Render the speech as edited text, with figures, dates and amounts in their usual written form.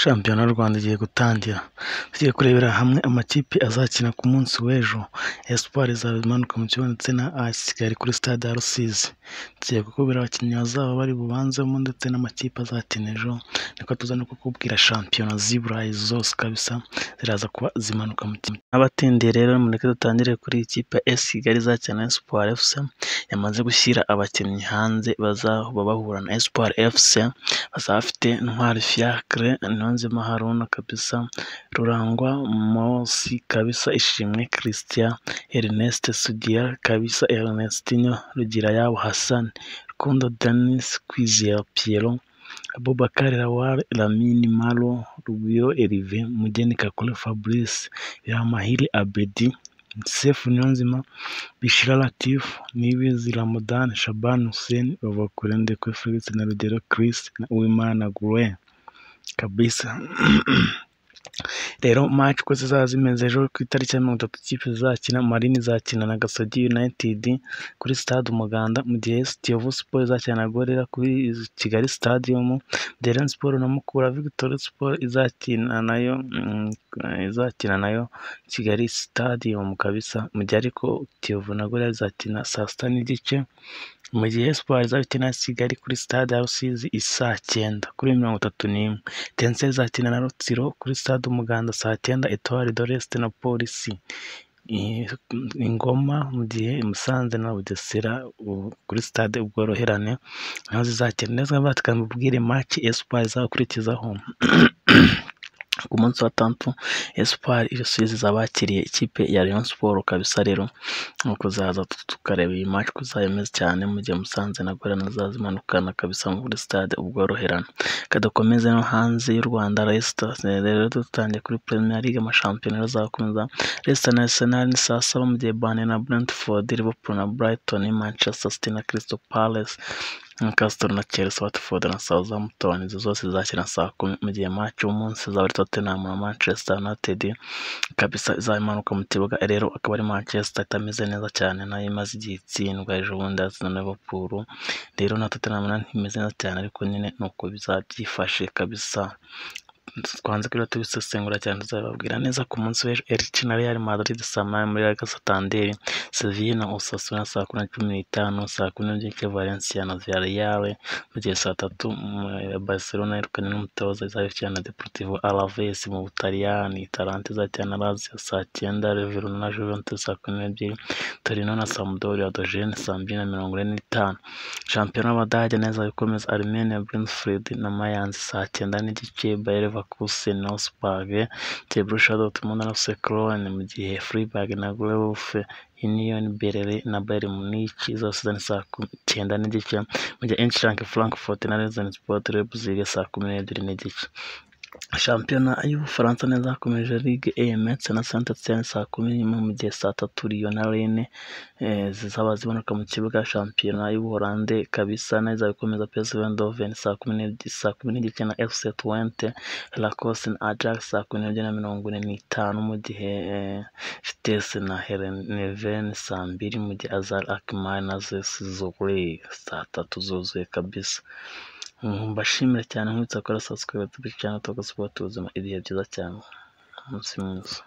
Shampiyona y'u Rwanda igiye gutangira, tugiye kurebera hamwe amakipe azakina ku munsi w'ejo. Espoir izaba imanuka mu kibuga ndetse na AS Kigali kuri stade ya Rusizi. Tugiye kukubwira abakinnyi bazaba bari bubanzemo ndetse n'amakipe azakina ejo, niko tuza no kukubwira shampiyona z'i Burayi zose kabisa ziraza kuba zimanuka mu kibuga. N'abatindiye rero mureke dutangire kuri iyi kipe AS Kigali izakina na Espoir FC, yamaze gushyira abakinnyi hanze bazaba bahura na Espoir FC, bazaba bafite Ntwari Fiacre, Niyonzima Haruna kabisa, Rurangwa Mosi kabisa, Ishimwe Christian, Ernest Sugira kabisa, Ernestinho Rugirayabo Hassan, Rukundo Denis, Kwizera Pierrot, Abubakar Lawal, Lamine Malo, Rugwiro Herve, Mugeni Kakule Fabrice, Biramahire Abedi, Sefu Niyonzima, Bishira Latif, Niyibizi Ramadan, Shaban Hussein, Bavakure Ndekwe Felix na Rugero Chris na Uwimana Gouin kabisa. Rero match ko zizaba zimeze ejo ku itariki ya 30 ikipe zizakina. Marine izakina na Gasogi United kuri stade Umuganda, mu gihe Kiyovu Sport izakina na Gorilla kuri Kigali Stadium, Rayon Sport na Mukura Victory Sport izakina nayo Kigali Stadium kabisa, mu gihe ariko Kiyovu na Gorilla izakina saa 6 n'igice, mu gihe Espoir izakina Kigali kuri stade ya Rusizi isaa 9 kuri 31. Tense izakina na Rutsiro kuri stade Umuganda saa 9, Etoile de l'Est na Polisi Ingoma, mu gihe Musanze na Bugesera kuri stade Ubworoherane naho zizakina. Neza batukambubwire match Espoir izakurikizaho ku munsi wa 6. Espoir Rusizi zabakiriye ikipe ya Rayon Sport kabisa. Rero nuko zaza tukareba iyi match kuzayemeza cyane, mu gihe Musanze na Gorilla nazazimanukana kabisa muri stade Ubworoherane. Kadakomeze no hanze y'u Rwanda, Leicester rero dutangiye kuri Premier League, amashampiyona azakomeza. Leicester na Arsenal ni saa 7, mu gihe Burnley na Brentford, Liverpool na Brighton, Manchester City na Crystal Palace, Newcastle na Chelsea, Watford na Southampton, izo zose zakina saa 10, mu gihe match umunsi zaba ari Tottenham na Manchester United kabisa izayimanuka mu kibuga. Rero akaba ari Manchester itameze neza cyane, nayo imaze igihe itsindwa ejo bundi na Liverpool. Rero na Tottenham ntimeze neza cyane, ariko nyine nuko bizabyifashe kabisa. Twanze kuri tubisesengura cyane, tuzababwira neza ku munsi w'ejo. Elche na Real Madrid saa 8 muri Liga Santander, Sevilla na Osasuna saa 10:15, saa 10 Valencia na Villarreal, mu gihe saa 3 Barcelona irukanye n'umutoza izabikina na Deportivo Alaves mu Butaliyani, Atalanta izakina na Lazio saa 9, Verona na Juventus saa 12, Torino na Sampdoria Dogene saa 2:45. Shampiyona y'Abadage neza bikomeza, Arminia Bielefeld na Mayence saa 9 n'igice, Bayer Leverkusen na Augsburg, Borussia Dortmund na FC Köln, mu gihe Freiburg na Greuther, Union Berlin na Bayern Munich zose ni saa 9 n'igice, mu gihe Eintracht Frankfurt na Regensburg Leipzig saa 12 n'igice. Shampiyona y'Ubufaransa neza hakomeje Ligue A, Metz na Saint-Etienne saa 10, mu gihe saa 3 Lyon na Rennes zizaba zibonoka mu kibuga. Shampiyona y'Ubuholande kabisa neza bikomeza, PSV Eindhoven saa 10 n'igice na FC Twente, Lacoste na Ajax saa 12:45, mu gihe Vitesse na Heerenveen saa 2, mu gihe AZ Alkmaar na AS Zurich saa 3 zuzuye kabisa. Mbashimira cyane, nk'utse akora subscribe YouTube channel Talk Sport, ubuzima ibihe byiza cyane, umunsi mwiza.